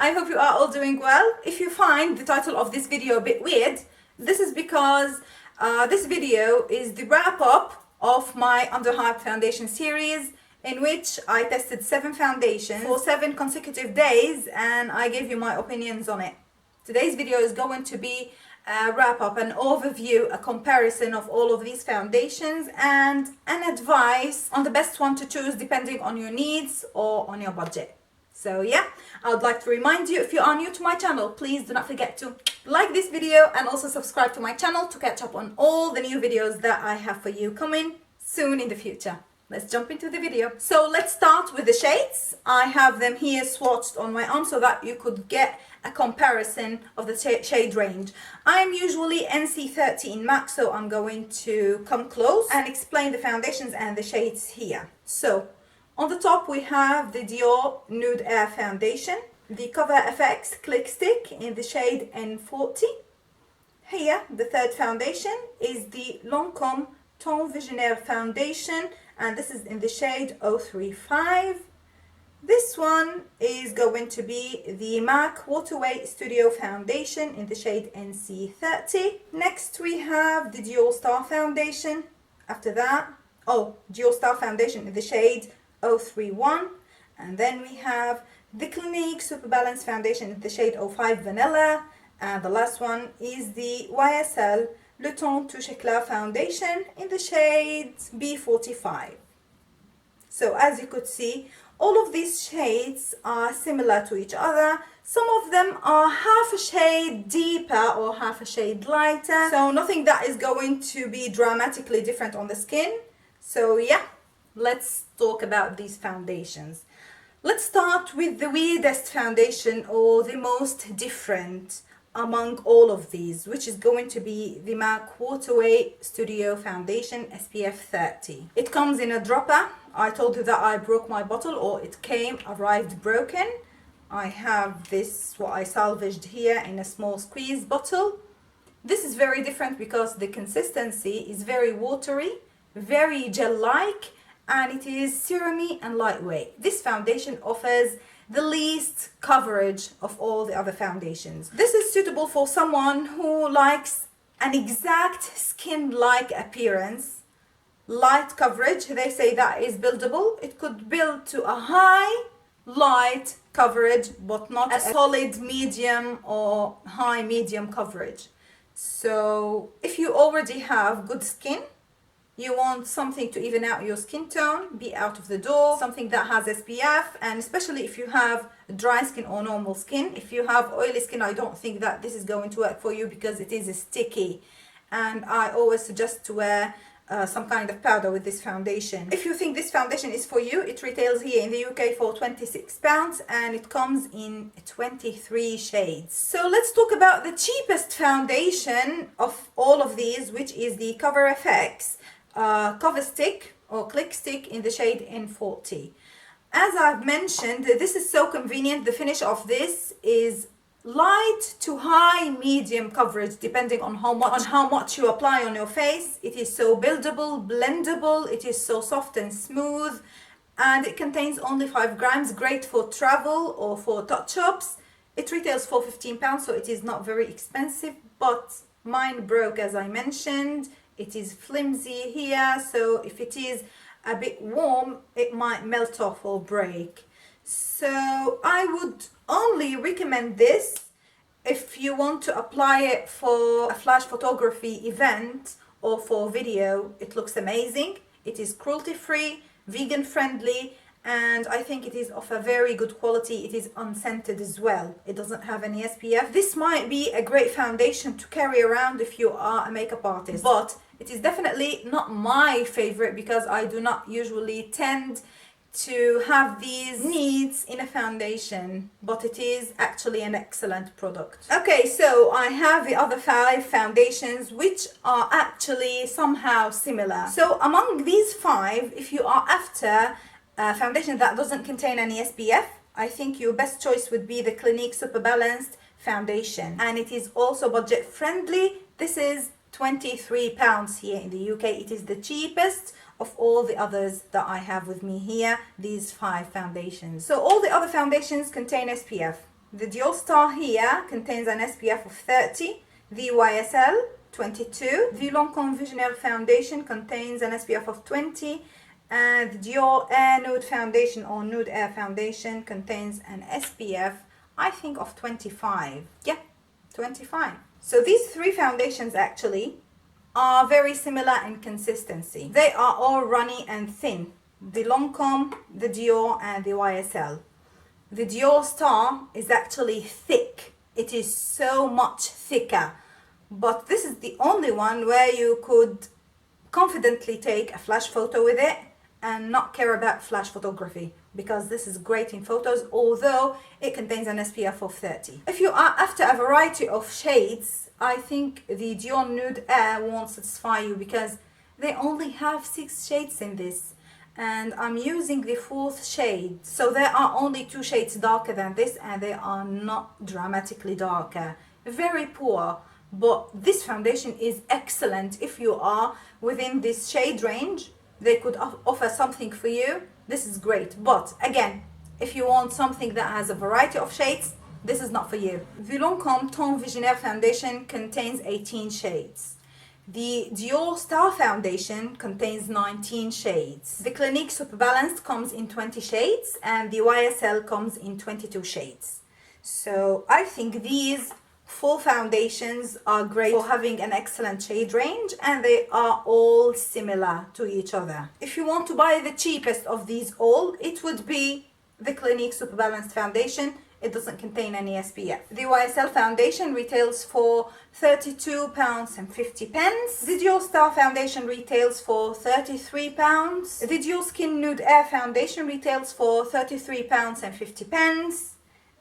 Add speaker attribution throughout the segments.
Speaker 1: I hope you are all doing well. If you find the title of this video a bit weird, this is because this video is the wrap-up of my Under Hype foundation series, in which I tested 7 foundations for 7 consecutive days and I gave you my opinions on it. Today's video is going to be a wrap-up, an overview, a comparison of all of these foundations and an advice on the best one to choose depending on your needs or on your budget. So yeah, I would like to remind you, if you are new to my channel, please do not forget to like this video and also subscribe to my channel to catch up on all the new videos that I have for you coming soon in the future. Let's jump into the video. So let's start with the shades. I have them here swatched on my arm so that you could get a comparison of the shade range. I am usually NC30 in MAC, so I'm going to come close and explain the foundations and the shades here. So on the top we have the Dior Nude Air Foundation, the Cover FX Click Stick in the shade N40. Here the third foundation is the Lancôme Ton Visionnaire Foundation, and this is in the shade 035. This one is going to be the MAC Waterway Studio Foundation in the shade NC30. Next we have the Dior Star Foundation. After that, Dior Star Foundation in the shade 031. And then we have the Clinique Super Balance Foundation in the shade 05 Vanilla. And the last one is the YSL Le Ton Touche Éclat Foundation in the shade B45. So as you could see, all of these shades are similar to each other. Some of them are half a shade deeper or half a shade lighter. So nothing that is going to be dramatically different on the skin. So yeah, let's talk about these foundations. Let's start with the weirdest foundation, or the most different among all of these, which is going to be the MAC Waterway Studio Foundation SPF 30. It comes in a dropper. I told you that I broke my bottle, or it arrived broken. I have this, what I salvaged here, in a small squeeze bottle. This is very different because the consistency is very watery, very gel-like, and it is serumy and lightweight. This foundation offers the least coverage of all the other foundations. This is suitable for someone who likes an exact skin-like appearance. Light coverage, they say that is buildable. It could build to a high light coverage, but not a solid medium or high medium coverage. So if you already have good skin, you want something to even out your skin tone, be out of the door, something that has SPF, and especially if you have dry skin or normal skin. If you have oily skin, I don't think that this is going to work for you because it is sticky, and I always suggest to wear some kind of powder with this foundation. If you think this foundation is for you, it retails here in the UK for £26 and it comes in 23 shades. So let's talk about the cheapest foundation of all of these, which is the Cover FX Cover Stick or Click Stick in the shade N40. As I've mentioned, this is so convenient. The finish of this is light to high medium coverage depending on how much you apply on your face. It is so buildable, blendable, it is so soft and smooth, and it contains only 5 grams, great for travel or for touch-ups. It retails for £15, so it is not very expensive, but mine broke, as I mentioned. It is flimsy here, so if it is a bit warm, it might melt off or break. So I would only recommend this if you want to apply it for a flash photography event or for video. It looks amazing. It is cruelty-free, vegan-friendly, and I think it is of a very good quality. It is unscented as well. It doesn't have any SPF. This might be a great foundation to carry around if you are a makeup artist, but it is definitely not my favorite because I do not usually tend to have these needs in a foundation, but it is actually an excellent product. Okay, so I have the other 5 foundations which are actually somehow similar. So among these 5, if you are after a foundation that doesn't contain any SPF, I think your best choice would be the Clinique Super Balanced Foundation, and it is also budget friendly. This is £23 here in the UK. It is the cheapest of all the others that I have with me here, these 5 foundations. So all the other foundations contain SPF. The Dual Star here contains an SPF of 30, the YSL 22. The Lancome Visionnaire Foundation contains an SPF of 20, and the Dior Air Nude Foundation or Nude Air Foundation contains an SPF, I think, of 25. Yeah, 25. So these three foundations actually are very similar in consistency. They are all runny and thin. The Lancome, the Dior, and the YSL. The Dior Star is actually thick. It is so much thicker. But this is the only one where you could confidently take a flash photo with it and not care about flash photography, because this is great in photos, although it contains an SPF of 30. If you are after a variety of shades, I think the Dior Nude Air won't satisfy you, because they only have 6 shades in this, and I'm using the 4th shade. So there are only 2 shades darker than this, and they are not dramatically darker. Very poor. But this foundation is excellent if you are within this shade range. They could offer something for you. This is great. But again, if you want something that has a variety of shades, this is not for you. The Lancome Ton Visionnaire Foundation contains 18 shades. The Dior Star Foundation contains 19 shades. The Clinique Super Balanced comes in 20 shades, and the YSL comes in 22 shades. So I think these 4 foundations are great for having an excellent shade range, and they are all similar to each other. If you want to buy the cheapest of these all, it would be the Clinique Super Balanced Foundation. It doesn't contain any SPF. The YSL Foundation retails for £32.50. The Dior Star Foundation retails for £33. The Dior Skin Nude Air Foundation retails for £33.50.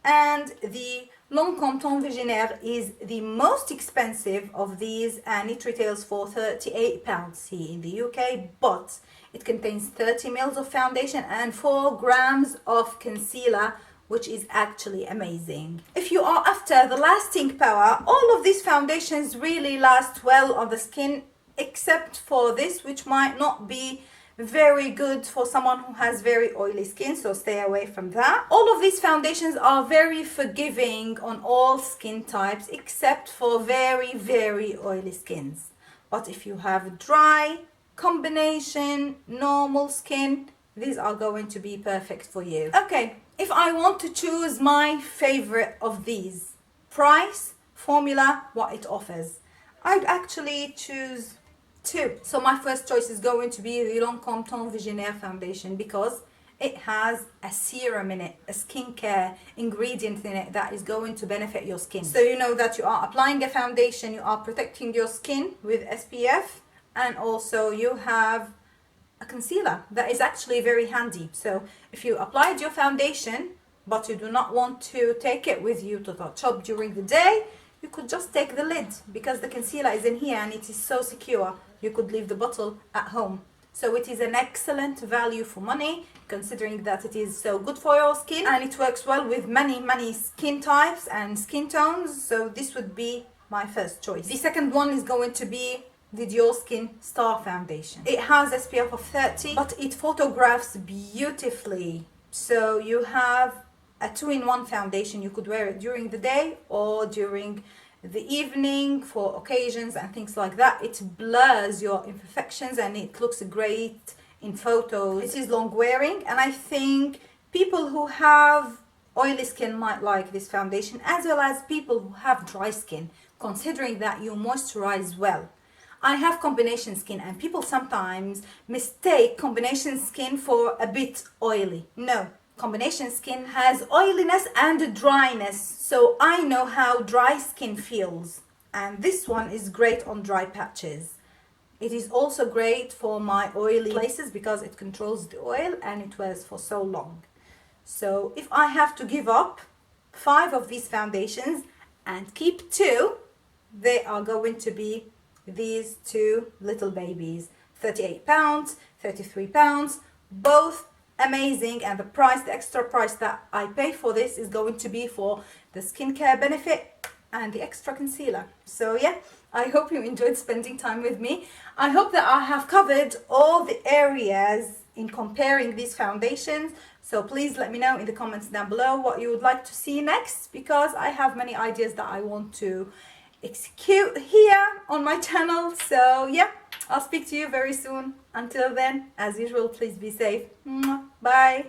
Speaker 1: And the Lancome Ton Visionnaire is the most expensive of these, and it retails for £38 here in the UK, but it contains 30 ml of foundation and 4 grams of concealer, which is actually amazing. If you are after the lasting power, all of these foundations really last well on the skin, except for this, which might not be very good for someone who has very oily skin, so stay away from that. All of these foundations are very forgiving on all skin types except for very oily skins. But if you have dry, combination, normal skin, these are going to be perfect for you. Okay, if I want to choose my favorite of these, price, formula, what it offers, I'd actually choose 2. So my first choice is going to be the Lancome Ton Visionnaire Foundation, because it has a serum in it, a skincare ingredient in it that is going to benefit your skin. So you know that you are applying a foundation, you are protecting your skin with SPF, and also you have a concealer that is actually very handy. So if you applied your foundation but you do not want to take it with you to touch up during the day, you could just take the lid, because the concealer is in here and it is so secure. You could leave the bottle at home. So it is an excellent value for money, considering that it is so good for your skin, and it works well with many skin types and skin tones. So this would be my first choice. The second one is going to be the Dior Skin Star Foundation. It has SPF of 30, but it photographs beautifully. So you have a 2-in-1 foundation. You could wear it during the day or during the evening for occasions and things like that. It blurs your imperfections and it looks great in photos. It is long wearing, and I think people who have oily skin might like this foundation, as well as people who have dry skin, considering that you moisturize well. I have combination skin, and people sometimes mistake combination skin for a bit oily. No. Combination skin has oiliness and dryness, so I know how dry skin feels, and this one is great on dry patches. It is also great for my oily places because it controls the oil and it wears for so long. So if I have to give up 5 of these foundations and keep 2, they are going to be these 2 little babies. £38, £33, both amazing, and the price, the extra price that I pay for this is going to be for the skincare benefit and the extra concealer. So yeah, I hope you enjoyed spending time with me. I hope that I have covered all the areas in comparing these foundations. So please let me know in the comments down below what you would like to see next, because I have many ideas that I want to execute here on my channel. So yeah, I'll speak to you very soon. Until then, as usual, please be safe. Bye.